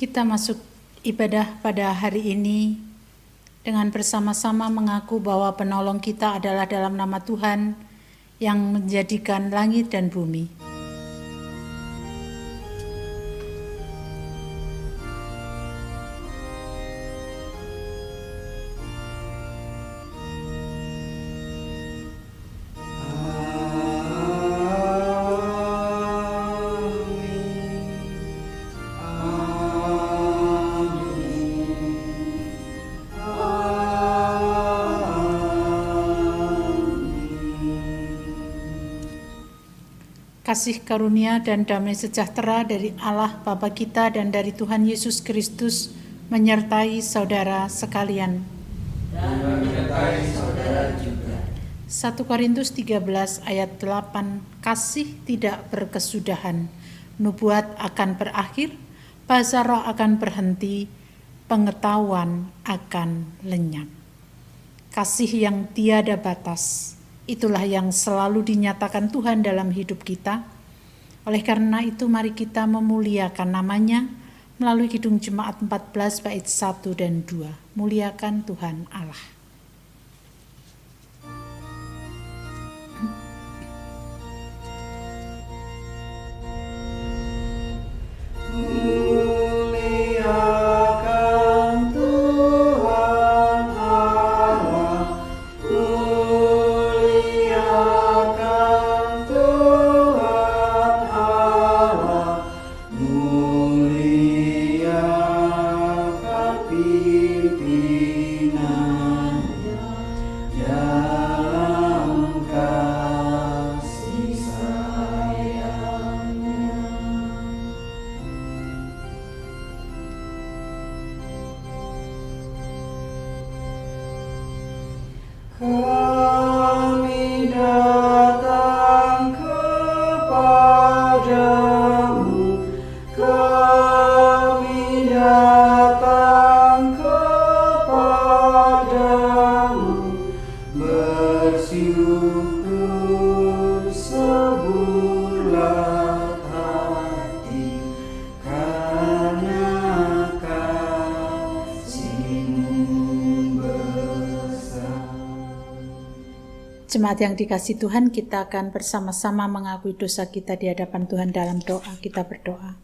Kita masuk ibadah pada hari ini dengan bersama-sama mengaku bahwa penolong kita adalah dalam nama Tuhan yang menjadikan langit dan bumi. Kasih karunia dan damai sejahtera dari Allah Bapa kita dan dari Tuhan Yesus Kristus menyertai saudara sekalian. Dan menyertai saudara juga. 1 Korintus 13 ayat 8, kasih tidak berkesudahan, nubuat akan berakhir, bahasa roh akan berhenti, pengetahuan akan lenyap. Kasih yang tiada batas, itulah yang selalu dinyatakan Tuhan dalam hidup kita. Oleh karena itu mari kita memuliakan namanya melalui Kidung Jemaat 14 bait 1 dan 2. Muliakan Tuhan Allah. Kami datang kepadamu, kami datang kepadamu, bersyukur sebulat hati karena kasih-Mu besar. Jemaat yang dikasihi Tuhan, kita akan bersama-sama mengakui dosa kita di hadapan Tuhan dalam doa. Kita berdoa.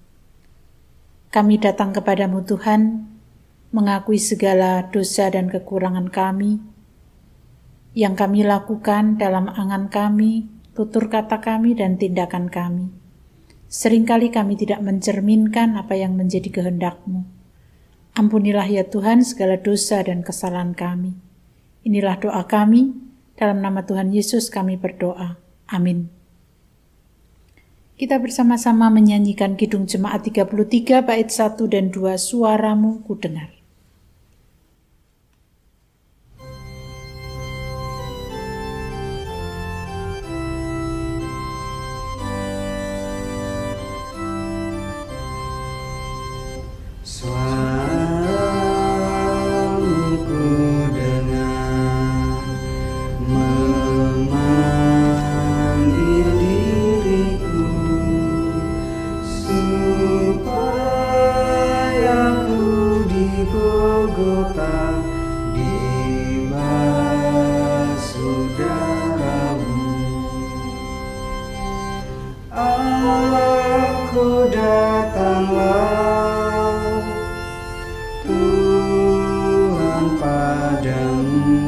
Kami datang kepadamu Tuhan, mengakui segala dosa dan kekurangan kami, yang kami lakukan dalam angan kami, tutur kata kami, dan tindakan kami. Seringkali kami tidak mencerminkan apa yang menjadi kehendak-Mu. Ampunilah ya Tuhan segala dosa dan kesalahan kami. Inilah doa kami. Dalam nama Tuhan Yesus kami berdoa. Amin. Kita bersama-sama menyanyikan Kidung Jemaat 33 bait 1 dan 2, Suaramu ku dengar. Suaramu ku dengar, memanggil diriku, supaya ku di Golgota dibasuh darah-Mu. Aku datanglah Tuhan padamu,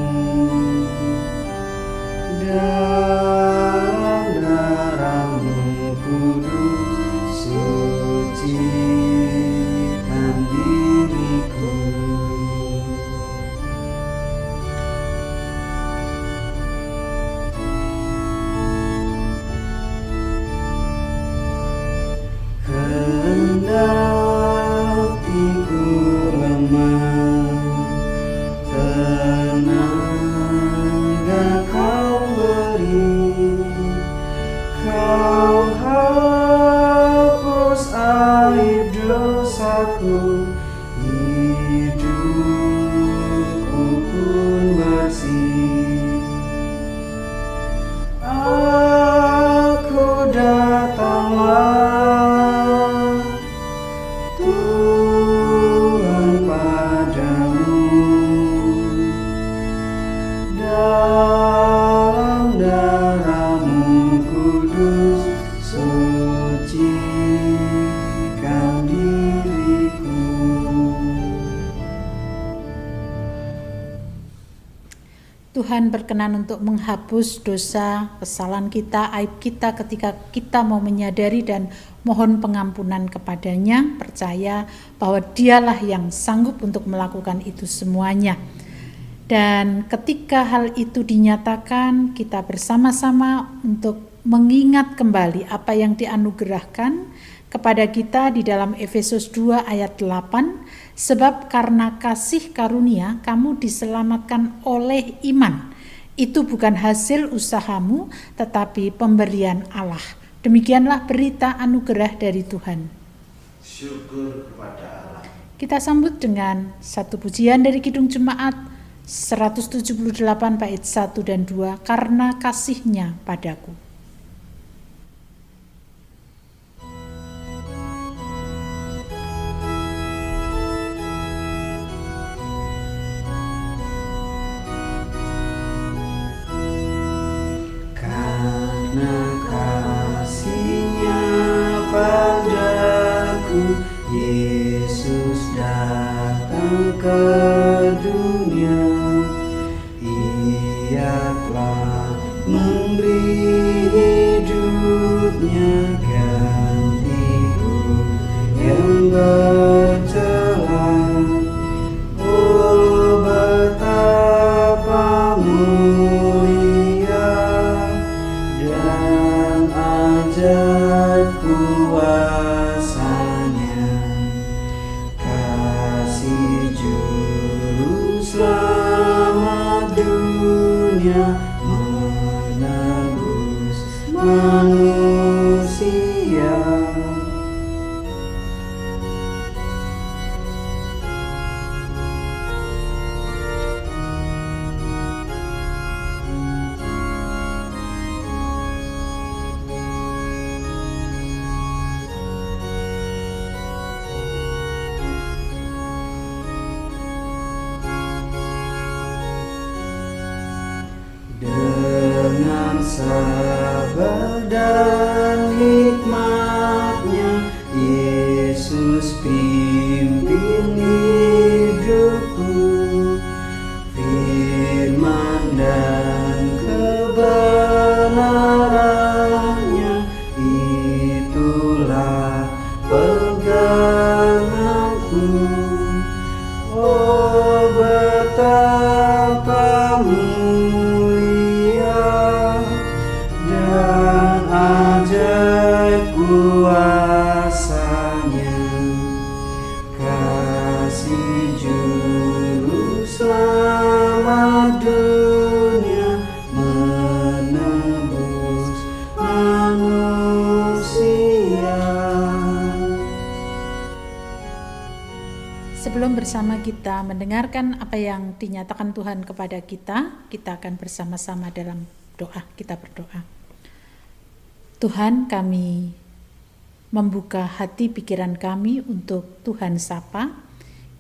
dalam darah-Mu kudus sucikan diriku. Kendati ku lemah, tenaga Kau beri, Kau hapus aib dosaku, hidupku pun bersih. Aku datanglah Tuhan. Tuhan berkenan untuk menghapus dosa, kesalahan kita, aib kita ketika kita mau menyadari dan mohon pengampunan kepadanya, percaya bahwa dialah yang sanggup untuk melakukan itu semuanya. Dan ketika hal itu dinyatakan, kita bersama-sama untuk mengingat kembali apa yang dianugerahkan kepada kita di dalam Efesus 2 ayat 8, sebab karena kasih karunia kamu diselamatkan oleh iman. Itu bukan hasil usahamu, tetapi pemberian Allah. Demikianlah berita anugerah dari Tuhan. Syukur kepada Allah. Kita sambut dengan satu pujian dari Kidung Jemaat 178 bait 1 dan 2, karena kasih-Nya padaku. Yesus datang ke dunia, Ia telah memberi hidupnya ganti ruh yang bercela. Oh, betapa mulia dan ajaib kuasa-Nya. Kasih Juru Selamat dunia menebus manusia. Dengan sabar dan hikmat-Nya, Yesus pimpin hidupku. Firman dan kebenaran-Nya, itulah peganganku. Oh, betapa dan ajaib kuasa-Nya. Kasih Juru Selamat dunia menebus manusia. Sebelum bersama kita mendengarkan apa yang dinyatakan Tuhan kepada kita, kita akan bersama-sama dalam doa. Kita berdoa. Tuhan, kami membuka hati pikiran kami untuk Tuhan sapa.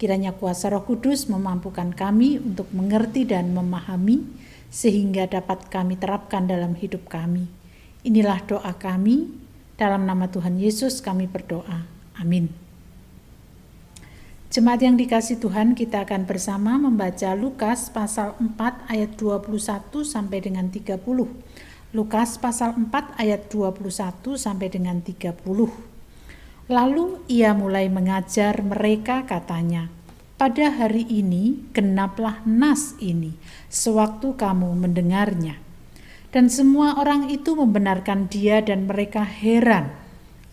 Kiranya kuasa Roh Kudus memampukan kami untuk mengerti dan memahami, sehingga dapat kami terapkan dalam hidup kami. Inilah doa kami, dalam nama Tuhan Yesus kami berdoa. Amin. Jemaat yang dikasihi Tuhan, kita akan bersama membaca Lukas pasal 4 ayat 21 sampai dengan 30. Lukas pasal 4 ayat 21 sampai dengan 30. Lalu ia mulai mengajar mereka, katanya, pada hari ini genaplah nas ini, sewaktu kamu mendengarnya. Dan semua orang itu membenarkan dia dan mereka heran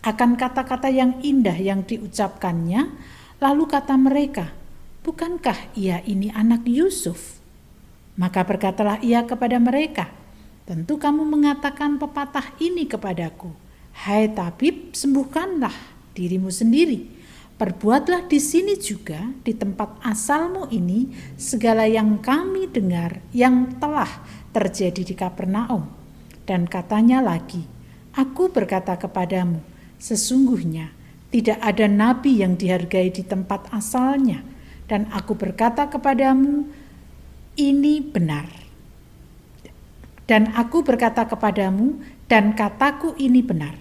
akan kata-kata yang indah yang diucapkannya. Lalu kata mereka, bukankah ia ini anak Yusuf? Maka berkatalah ia kepada mereka, tentu kamu mengatakan pepatah ini kepadaku, hai tabib, sembuhkanlah dirimu sendiri. Perbuatlah di sini juga, di tempat asalmu ini, segala yang kami dengar yang telah terjadi di Kapernaum. Dan katanya lagi, aku berkata kepadamu, sesungguhnya tidak ada nabi yang dihargai di tempat asalnya. Dan aku berkata kepadamu, ini benar. Dan aku berkata kepadamu, dan kataku ini benar.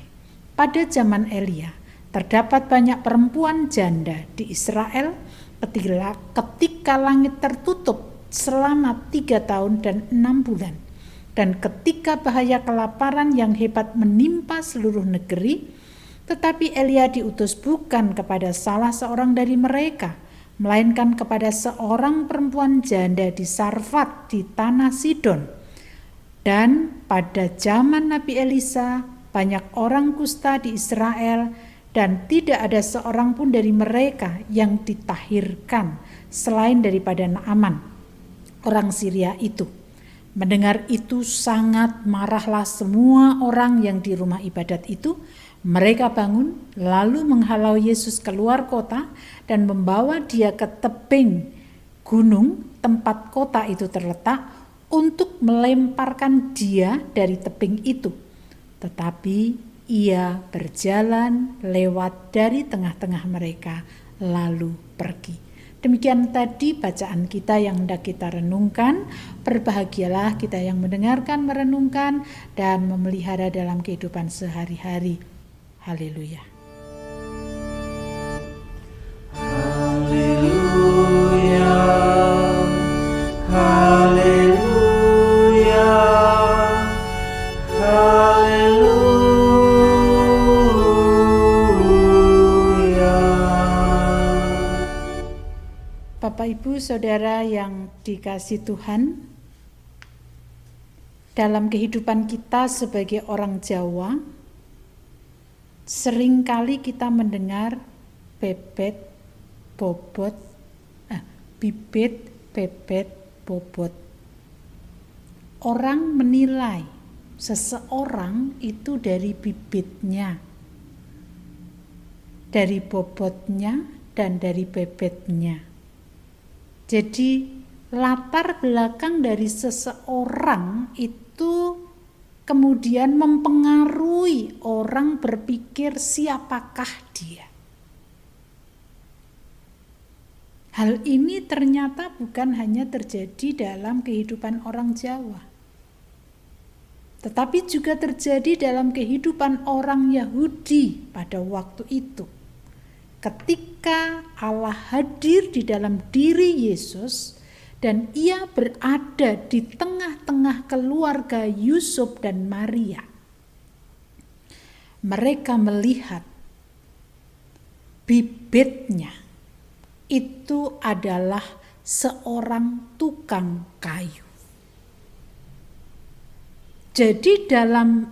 Pada zaman Elia, terdapat banyak perempuan janda di Israel ketika langit tertutup selama 3 tahun dan 6 bulan. Dan ketika bahaya kelaparan yang hebat menimpa seluruh negeri, tetapi Elia diutus bukan kepada salah seorang dari mereka, melainkan kepada seorang perempuan janda di Sarfat di tanah Sidon. Dan pada zaman Nabi Elisa, banyak orang kusta di Israel, dan tidak ada seorang pun dari mereka yang ditahirkan selain daripada Naaman, orang Syria itu. Mendengar itu sangat marahlah semua orang yang di rumah ibadat itu. Mereka bangun lalu menghalau Yesus keluar kota dan membawa dia ke tebing gunung tempat kota itu terletak untuk melemparkan dia dari tebing itu. Tetapi ia berjalan lewat dari tengah-tengah mereka lalu pergi. Demikian tadi bacaan kita yang hendak kita renungkan. Berbahagialah kita yang mendengarkan, merenungkan, dan memelihara dalam kehidupan sehari-hari. Haleluya. Haleluya, haleluya, haleluya. Bapak, Ibu, Saudara yang dikasihi Tuhan, dalam kehidupan kita sebagai orang Jawa, seringkali kita mendengar bibit, bebet, bobot. Orang menilai seseorang itu dari bibitnya, dari bobotnya, dan dari bebetnya. Jadi latar belakang dari seseorang itu kemudian mempengaruhi orang berpikir siapakah dia. Hal ini ternyata bukan hanya terjadi dalam kehidupan orang Jawa, tetapi juga terjadi dalam kehidupan orang Yahudi pada waktu itu. Ketika Allah hadir di dalam diri Yesus dan ia berada di tengah-tengah keluarga Yusuf dan Maria, mereka melihat bibitnya itu adalah seorang tukang kayu. Jadi dalam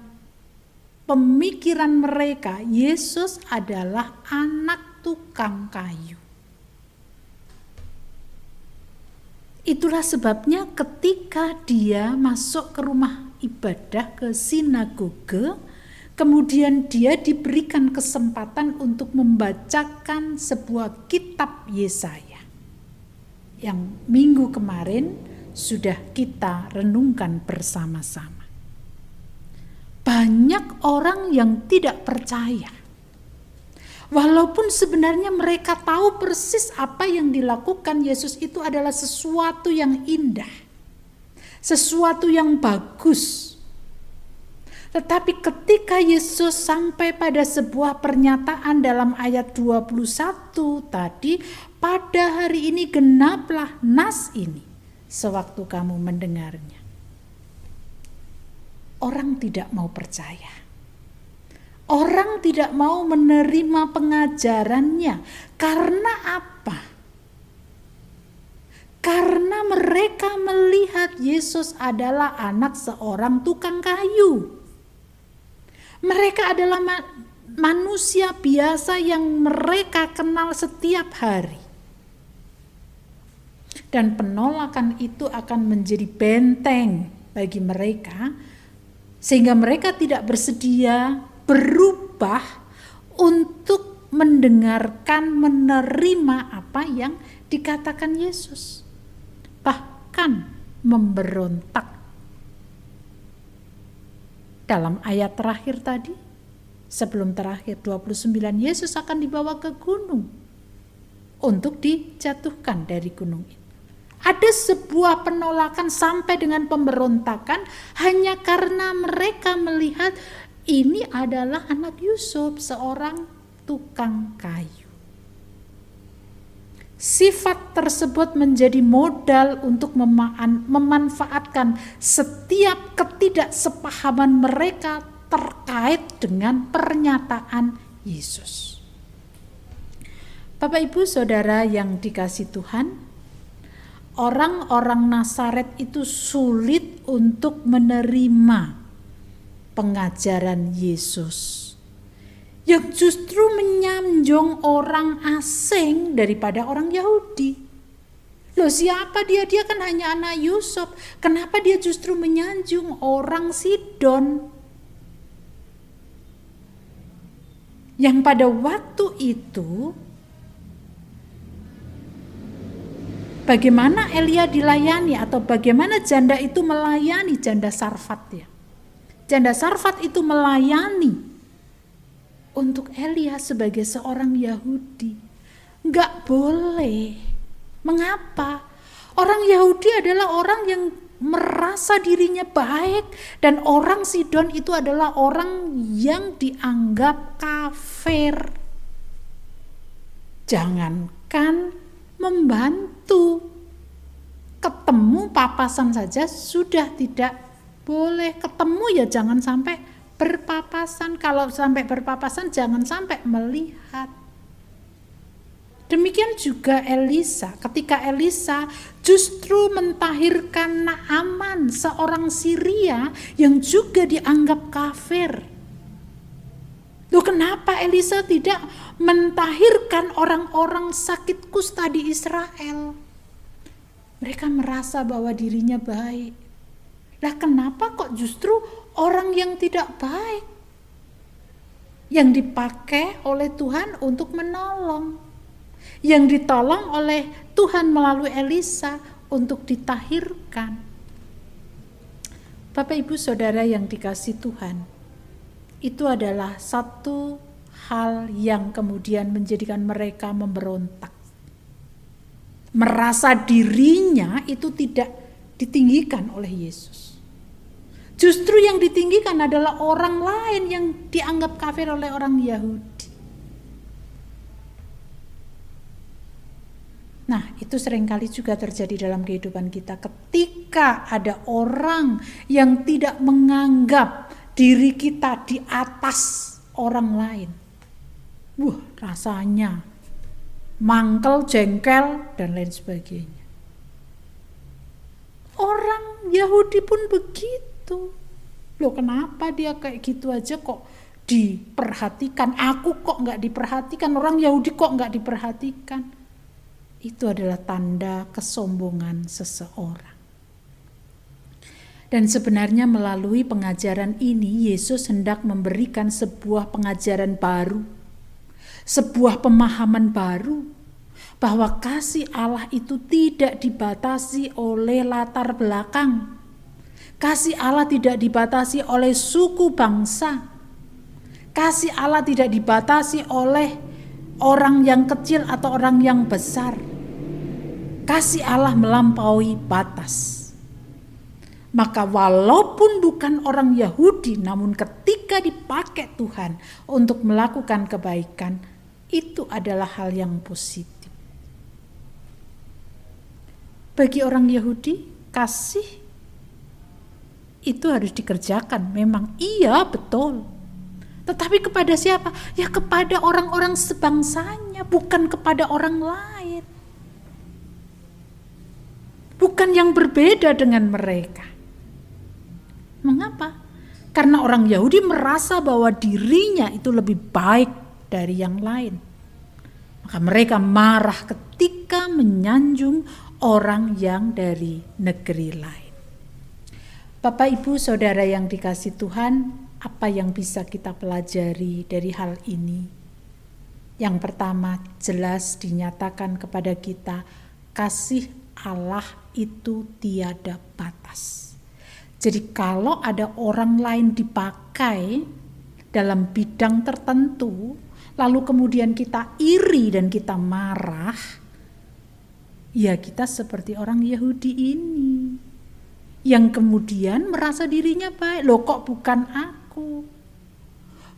pemikiran mereka, Yesus adalah anak tukang kayu. Itulah sebabnya ketika dia masuk ke rumah ibadah, ke sinagoge, kemudian dia diberikan kesempatan untuk membacakan sebuah kitab Yesaya yang minggu kemarin sudah kita renungkan bersama-sama. Banyak orang yang tidak percaya, walaupun sebenarnya mereka tahu persis apa yang dilakukan Yesus itu adalah sesuatu yang indah, sesuatu yang bagus. Tetapi ketika Yesus sampai pada sebuah pernyataan dalam ayat 21 tadi, pada hari ini genaplah nas ini sewaktu kamu mendengarnya. Orang tidak mau percaya. Orang tidak mau menerima pengajarannya. Karena apa? Karena mereka melihat Yesus adalah anak seorang tukang kayu. Mereka adalah manusia biasa yang mereka kenal setiap hari. Dan penolakan itu akan menjadi benteng bagi mereka, sehingga mereka tidak bersedia berubah untuk mendengarkan, menerima apa yang dikatakan Yesus. Bahkan memberontak. Dalam ayat terakhir tadi, sebelum terakhir 29, Yesus akan dibawa ke gunung untuk dijatuhkan dari gunung itu. Ada sebuah penolakan sampai dengan pemberontakan hanya karena mereka melihat ini adalah anak Yusuf, seorang tukang kayu. Sifat tersebut menjadi modal untuk memanfaatkan setiap ketidaksepahaman mereka terkait dengan pernyataan Yesus. Bapak Ibu Saudara yang dikasihi Tuhan, orang-orang Nazaret itu sulit untuk menerima pengajaran Yesus yang justru menyanjung orang asing daripada orang Yahudi. Loh, siapa dia? Dia kan hanya anak Yusuf. Kenapa dia justru menyanjung orang Sidon? Yang pada waktu itu, bagaimana Elia dilayani atau bagaimana janda itu melayani janda Sarfat ya? Janda Sarfat itu melayani untuk Elia sebagai seorang Yahudi. Enggak boleh. Mengapa? Orang Yahudi adalah orang yang merasa dirinya baik, dan orang Sidon itu adalah orang yang dianggap kafir. Jangankan membantu, ketemu papasan saja sudah tidak boleh. Ketemu ya jangan sampai berpapasan. Kalau sampai berpapasan jangan sampai melihat. Demikian juga Elisa. Ketika Elisa justru mentahirkan Naaman, seorang Syria yang juga dianggap kafir. Loh, kenapa Elisa tidak mentahirkan orang-orang sakit kusta di Israel? Mereka merasa bahwa dirinya baik. Lah, kenapa kok justru orang yang tidak baik yang dipakai oleh Tuhan untuk menolong, yang ditolong oleh Tuhan melalui Elisa untuk ditahirkan? Bapak Ibu Saudara yang dikasihi Tuhan, itu adalah satu hal yang kemudian menjadikan mereka memberontak. Merasa dirinya itu tidak ditinggikan oleh Yesus. Justru yang ditinggikan adalah orang lain yang dianggap kafir oleh orang Yahudi. Nah, itu seringkali juga terjadi dalam kehidupan kita. Ketika ada orang yang tidak menganggap diri kita di atas orang lain, wah, rasanya mangkel, jengkel, dan lain sebagainya. Orang Yahudi pun begitu. Loh, kenapa dia kayak gitu aja kok diperhatikan? Aku kok gak diperhatikan? Orang Yahudi kok gak diperhatikan? Itu adalah tanda kesombongan seseorang. Dan sebenarnya melalui pengajaran ini, Yesus hendak memberikan sebuah pengajaran baru, sebuah pemahaman baru, bahwa kasih Allah itu tidak dibatasi oleh latar belakang. Kasih Allah tidak dibatasi oleh suku bangsa. Kasih Allah tidak dibatasi oleh orang yang kecil atau orang yang besar. Kasih Allah melampaui batas. Maka walaupun bukan orang Yahudi, namun ketika dipakai Tuhan untuk melakukan kebaikan, itu adalah hal yang positif. Bagi orang Yahudi, kasih itu harus dikerjakan. Memang iya, betul. Tetapi kepada siapa? Ya kepada orang-orang sebangsanya, bukan kepada orang lain. Bukan yang berbeda dengan mereka. Mengapa? Karena orang Yahudi merasa bahwa dirinya itu lebih baik dari yang lain. Maka mereka marah ketika menyanjung orang yang dari negeri lain. Bapak Ibu Saudara yang dikasihi Tuhan, apa yang bisa kita pelajari dari hal ini? Yang pertama, jelas dinyatakan kepada kita, kasih Allah itu tiada batas. Jadi kalau ada orang lain dipakai dalam bidang tertentu, lalu kemudian kita iri dan kita marah, ya kita seperti orang Yahudi ini, yang kemudian merasa dirinya baik. Loh, kok bukan aku?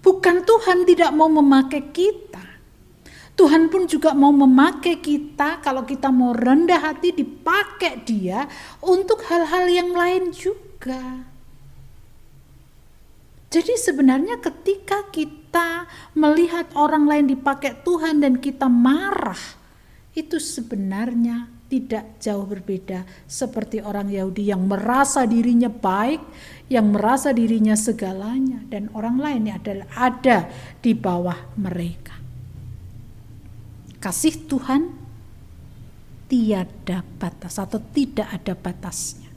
Bukan Tuhan tidak mau memakai kita. Tuhan pun juga mau memakai kita, kalau kita mau rendah hati dipakai Dia untuk hal-hal yang lain juga. Jadi sebenarnya ketika kita melihat orang lain dipakai Tuhan dan kita marah, itu sebenarnya tidak jauh berbeda seperti orang Yahudi yang merasa dirinya baik, yang merasa dirinya segalanya, dan orang lain yang ada di bawah mereka. Kasih Tuhan tiada batas atau tidak ada batasnya.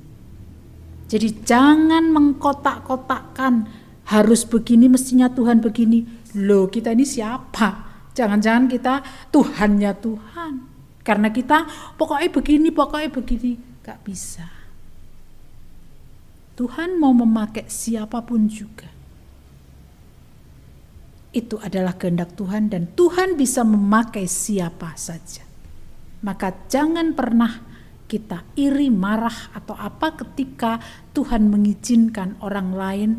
Jadi jangan mengkotak-kotakkan, harus begini, mestinya Tuhan begini. Loh, kita ini siapa? Jangan-jangan kita Tuhannya Tuhan. Karena kita pokoknya begini. Gak bisa. Tuhan mau memakai siapapun juga. Itu adalah kehendak Tuhan dan Tuhan bisa memakai siapa saja. Maka jangan pernah kita iri, marah atau apa ketika Tuhan mengizinkan orang lain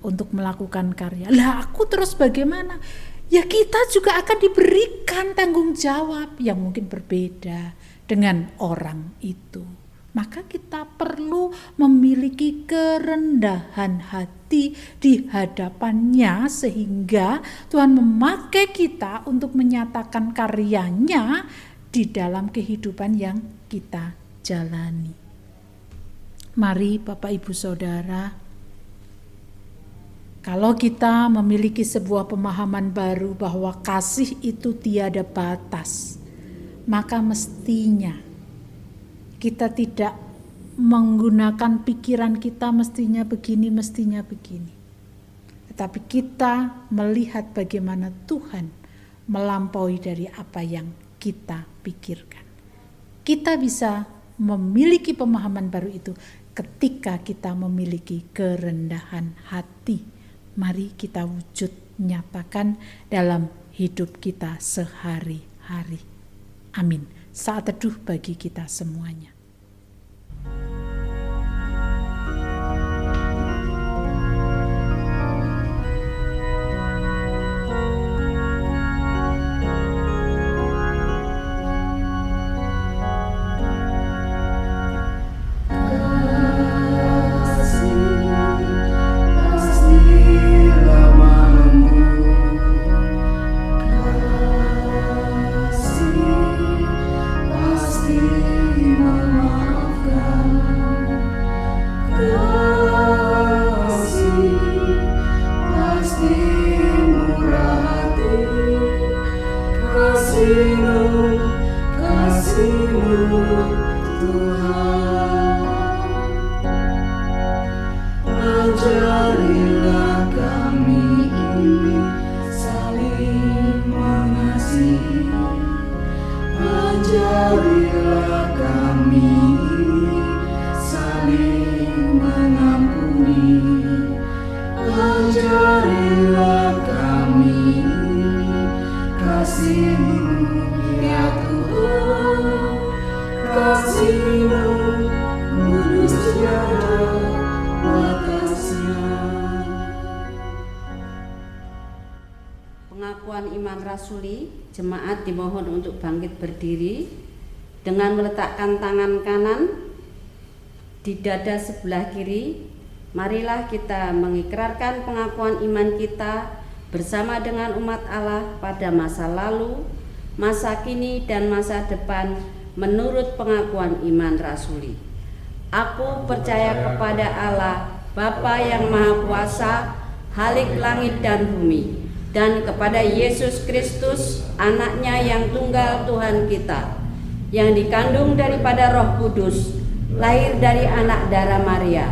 untuk melakukan karya. Lah aku terus bagaimana? Ya kita juga akan diberikan tanggung jawab yang mungkin berbeda dengan orang itu. Maka kita perlu memiliki kerendahan hati di hadapannya sehingga Tuhan memakai kita untuk menyatakan karyanya di dalam kehidupan yang kita jalani. Mari Bapak Ibu Saudara, kalau kita memiliki sebuah pemahaman baru bahwa kasih itu tiada batas, maka mestinya kita tidak menggunakan pikiran kita mestinya begini. Tetapi kita melihat bagaimana Tuhan melampaui dari apa yang kita pikirkan. Kita bisa memiliki pemahaman baru itu ketika kita memiliki kerendahan hati. Mari kita wujud nyatakan dalam hidup kita sehari-hari. Amin. Saat teduh bagi kita semuanya. Pengakuan iman rasuli, jemaat dimohon untuk bangkit berdiri dengan meletakkan tangan kanan di dada sebelah kiri. Marilah kita mengikrarkan pengakuan iman kita bersama dengan umat Allah pada masa lalu, masa kini, dan masa depan menurut pengakuan iman rasuli. Aku percaya kepada Allah, Bapa yang Maha Kuasa, Khalik langit dan bumi, dan kepada Yesus Kristus, anaknya yang tunggal Tuhan kita, yang dikandung daripada Roh Kudus, lahir dari anak darah Maria,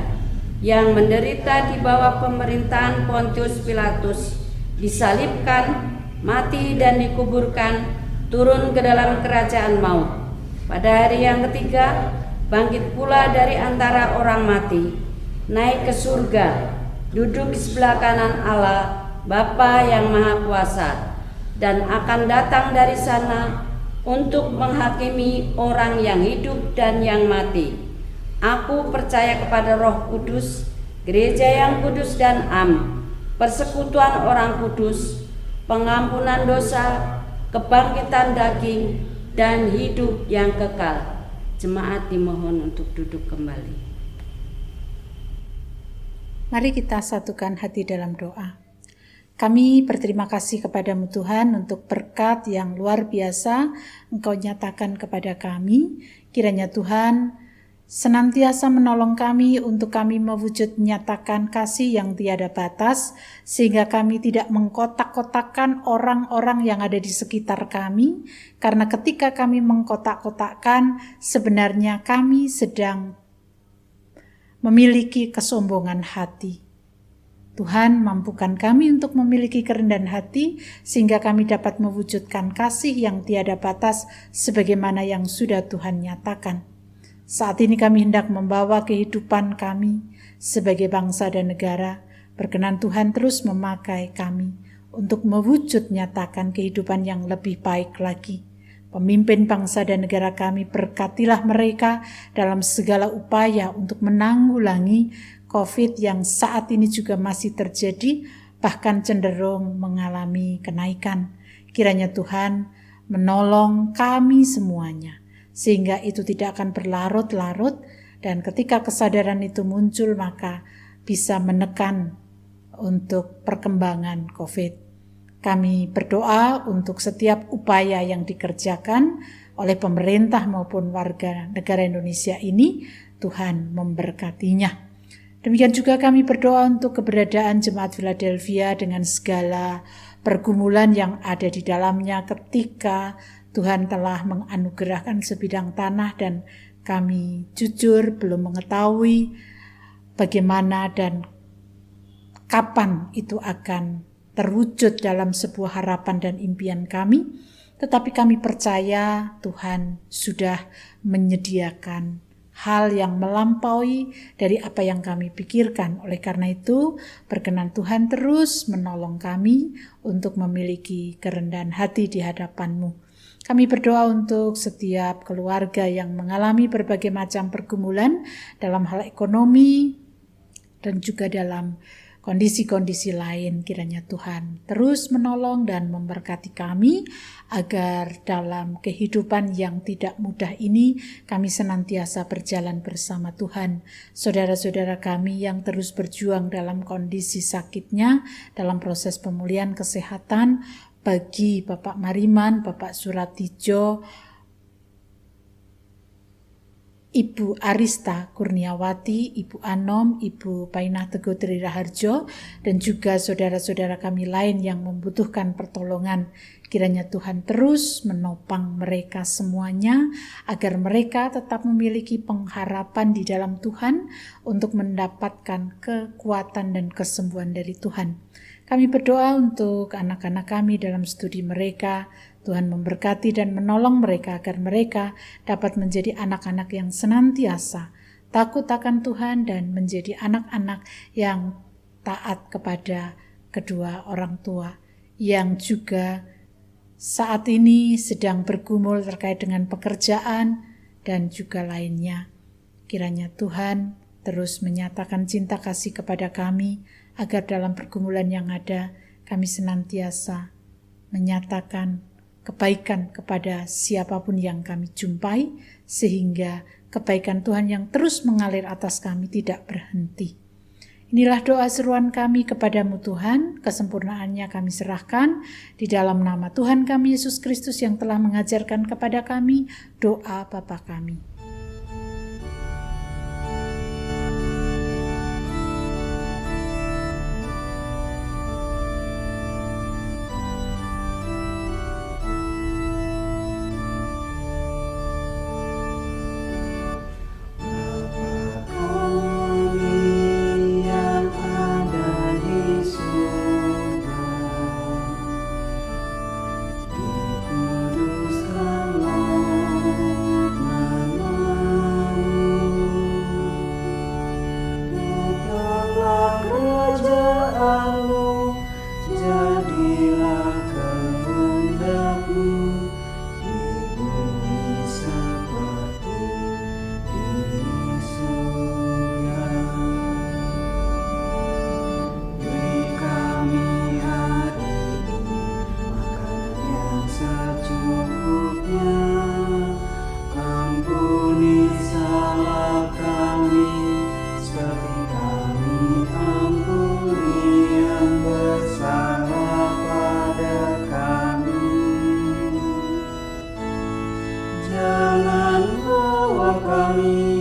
yang menderita di bawah pemerintahan Pontius Pilatus, disalibkan, mati dan dikuburkan, turun ke dalam kerajaan maut. Pada hari yang ketiga, bangkit pula dari antara orang mati, naik ke surga, duduk di sebelah kanan Allah, Bapa yang Maha Kuasa, dan akan datang dari sana untuk menghakimi orang yang hidup dan yang mati. Aku percaya kepada Roh Kudus, gereja yang kudus dan am, persekutuan orang kudus, pengampunan dosa, kebangkitan daging, dan hidup yang kekal. Jemaat dimohon untuk duduk kembali. Mari kita satukan hati dalam doa. Kami berterima kasih kepadamu Tuhan untuk berkat yang luar biasa Engkau nyatakan kepada kami. Kiranya Tuhan senantiasa menolong kami untuk kami mewujud nyatakan kasih yang tiada batas, sehingga kami tidak mengkotak-kotakkan orang-orang yang ada di sekitar kami, karena ketika kami mengkotak-kotakkan, sebenarnya kami sedang memiliki kesombongan hati. Tuhan, mampukan kami untuk memiliki kerendahan hati, sehingga kami dapat mewujudkan kasih yang tiada batas, sebagaimana yang sudah Tuhan nyatakan. Saat ini kami hendak membawa kehidupan kami sebagai bangsa dan negara. Berkenan Tuhan terus memakai kami untuk mewujud nyatakan kehidupan yang lebih baik lagi. Pemimpin bangsa dan negara kami, berkatilah mereka dalam segala upaya untuk menanggulangi COVID yang saat ini juga masih terjadi, bahkan cenderung mengalami kenaikan. Kiranya Tuhan menolong kami semuanya, sehingga itu tidak akan berlarut-larut, dan ketika kesadaran itu muncul maka bisa menekan untuk perkembangan COVID. Kami berdoa untuk setiap upaya yang dikerjakan oleh pemerintah maupun warga negara Indonesia ini, Tuhan memberkatinya. Demikian juga kami berdoa untuk keberadaan Jemaat Philadelphia dengan segala pergumulan yang ada di dalamnya ketika Tuhan telah menganugerahkan sebidang tanah dan kami jujur belum mengetahui bagaimana dan kapan itu akan terwujud dalam sebuah harapan dan impian kami. Tetapi kami percaya Tuhan sudah menyediakan hal yang melampaui dari apa yang kami pikirkan. Oleh karena itu, berkenan Tuhan terus menolong kami untuk memiliki kerendahan hati di hadapan-Mu. Kami berdoa untuk setiap keluarga yang mengalami berbagai macam pergumulan dalam hal ekonomi dan juga dalam kondisi-kondisi lain. Kiranya Tuhan terus menolong dan memberkati kami agar dalam kehidupan yang tidak mudah ini kami senantiasa berjalan bersama Tuhan. Saudara-saudara kami yang terus berjuang dalam kondisi sakitnya, dalam proses pemulihan kesehatan, bagi Bapak Mariman, Bapak Suratijo, Ibu Arista Kurniawati, Ibu Anom, Ibu Painah Teguh Tri Raharjo, dan juga saudara-saudara kami lain yang membutuhkan pertolongan. Kiranya Tuhan terus menopang mereka semuanya, agar mereka tetap memiliki pengharapan di dalam Tuhan untuk mendapatkan kekuatan dan kesembuhan dari Tuhan. Kami berdoa untuk anak-anak kami dalam studi mereka. Tuhan memberkati dan menolong mereka agar mereka dapat menjadi anak-anak yang senantiasa takut akan Tuhan dan menjadi anak-anak yang taat kepada kedua orang tua, yang juga saat ini sedang bergumul terkait dengan pekerjaan dan juga lainnya. Kiranya Tuhan terus menyatakan cinta kasih kepada kami, agar dalam pergumulan yang ada kami senantiasa menyatakan kebaikan kepada siapapun yang kami jumpai, sehingga kebaikan Tuhan yang terus mengalir atas kami tidak berhenti. Inilah doa seruan kami kepadamu Tuhan, kesempurnaannya kami serahkan di dalam nama Tuhan kami Yesus Kristus yang telah mengajarkan kepada kami doa Bapa kami. Dikuduskanlah jangan bawa kami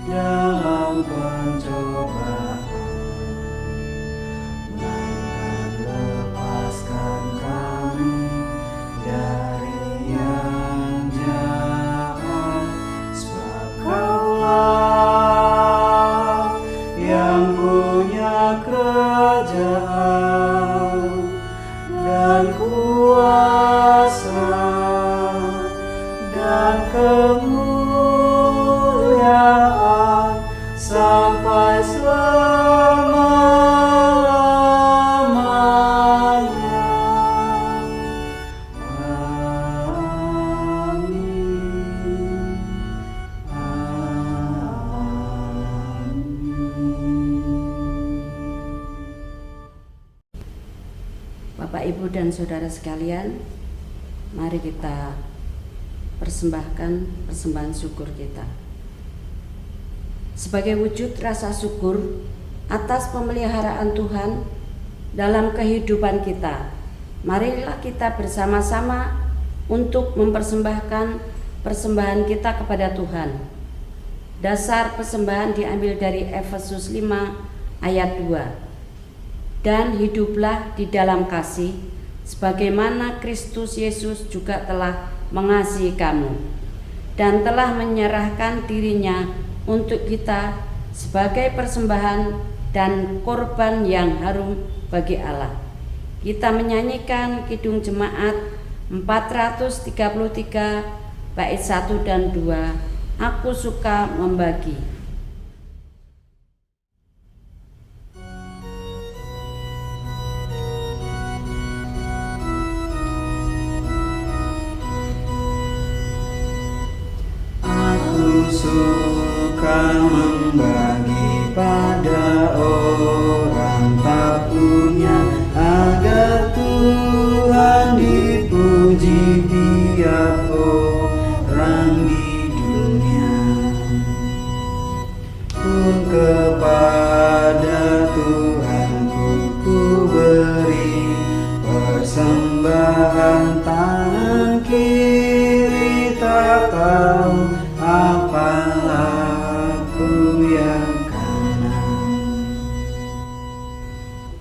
dalam pencobaan, melainkan lepaskan kami dari yang jahat. Sebab Kaulah yang punya kerajaan dan kuasa dan kemuliaan sampai selama-lamanya. Amin. Bapak, Ibu, dan Saudara sekalian, mari kita persembahkan persembahan syukur kita. Sebagai wujud rasa syukur atas pemeliharaan Tuhan dalam kehidupan kita, marilah kita bersama-sama untuk mempersembahkan persembahan kita kepada Tuhan. Dasar persembahan diambil dari Efesus 5 ayat 2. Dan hiduplah di dalam kasih, sebagaimana Kristus Yesus juga telah mengasihi kamu dan telah menyerahkan dirinya untuk kita sebagai persembahan dan korban yang harum bagi Allah. Kita menyanyikan Kidung Jemaat 433 bait 1 dan 2, Aku suka membagi. Suka membagi pada orang tak punya, agar Tuhan dipuji tiap orang di dunia. Pun kepada Tuhanku ku beri persembahan, tangan kiri tak tahu apalaku yang kanan.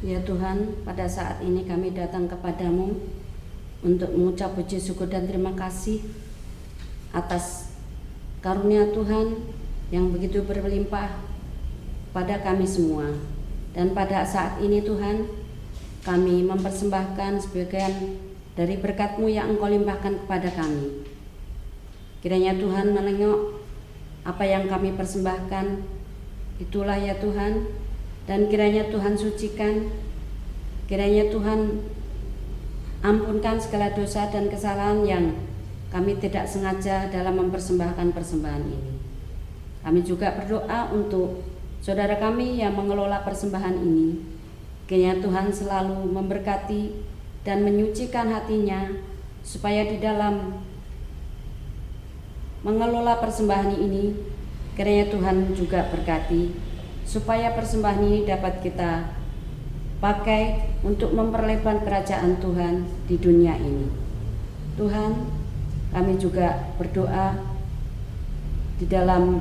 Ya Tuhan, pada saat ini kami datang kepadamu untuk mengucap puji syukur dan terima kasih atas karunia Tuhan yang begitu berlimpah pada kami semua. Dan pada saat ini Tuhan, kami mempersembahkan sebagian dari berkat-Mu yang Engkau limpahkan kepada kami. Kiranya Tuhan menengok apa yang kami persembahkan, itulah ya Tuhan, dan kiranya Tuhan sucikan, kiranya Tuhan ampunkan segala dosa dan kesalahan yang kami tidak sengaja dalam mempersembahkan persembahan ini. Kami juga berdoa untuk saudara kami yang mengelola persembahan ini, kiranya Tuhan selalu memberkati dan menyucikan hatinya, supaya di dalam mengelola persembahan ini, kiranya Tuhan juga berkati, supaya persembahan ini dapat kita pakai untuk memperlebar kerajaan Tuhan di dunia ini. Tuhan, kami juga berdoa di dalam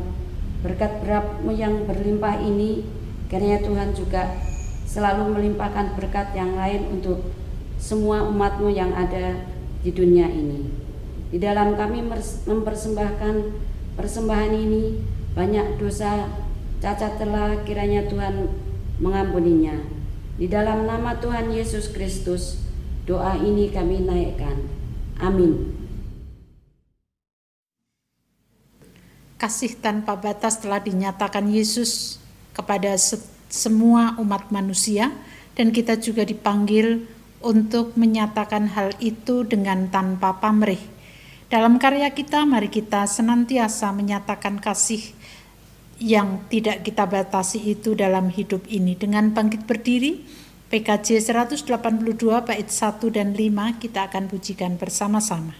berkat-berkat-Mu yang berlimpah ini, kiranya Tuhan juga selalu melimpahkan berkat yang lain untuk semua umat-Mu yang ada di dunia ini. Di dalam kami mempersembahkan persembahan ini, banyak dosa, cacat celah, kiranya Tuhan mengampuninya. Di dalam nama Tuhan Yesus Kristus, doa ini kami naikkan. Amin. Kasih tanpa batas telah dinyatakan Yesus kepada semua umat manusia, dan kita juga dipanggil untuk menyatakan hal itu dengan tanpa pamrih. Dalam karya kita, mari kita senantiasa menyatakan kasih yang tidak kita batasi itu dalam hidup ini. Dengan bangkit berdiri, PKJ 182 bait 1 dan 5 kita akan pujikan bersama-sama.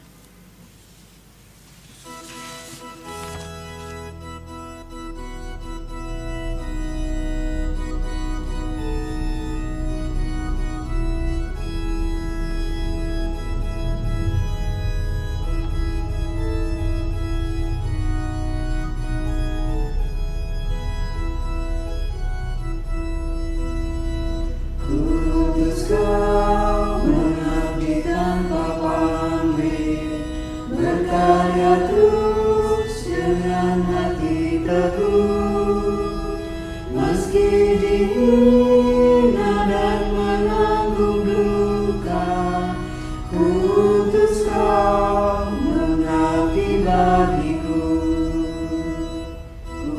bagiku.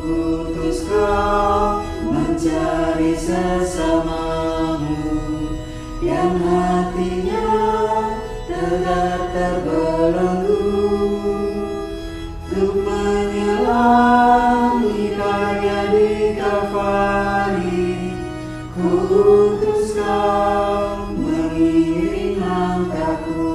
Kuutus kau mencari sesamamu yang hatinya tegar terbelenggu untuk menyelami karya di Kalvari. Kuutus kau mengiring langkahku.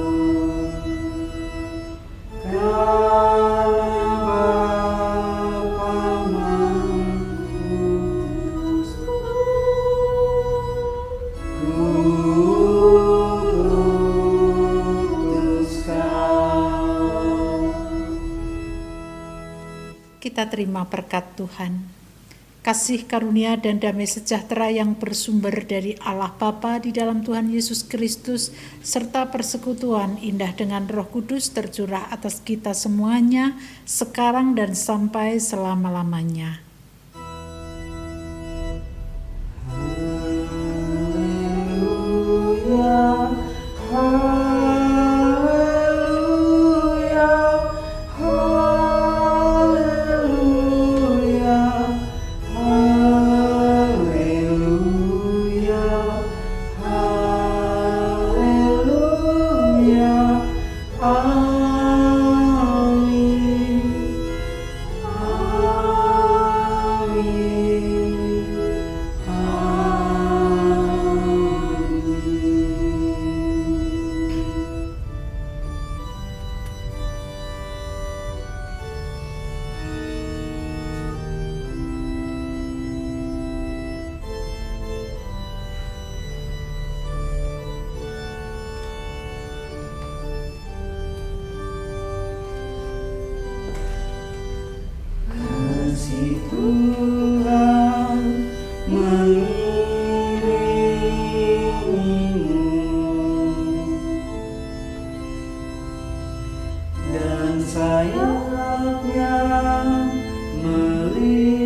Kita terima berkat Tuhan. Kasih karunia dan damai sejahtera yang bersumber dari Allah Bapa di dalam Tuhan Yesus Kristus, serta persekutuan indah dengan Roh Kudus tercurah atas kita semuanya, sekarang dan sampai selama-lamanya. Haleluya, haleluya, haleluya, haleluya, haleluya, amin, kasih Tuhan mengiringimu dan sayapnya melindungimu.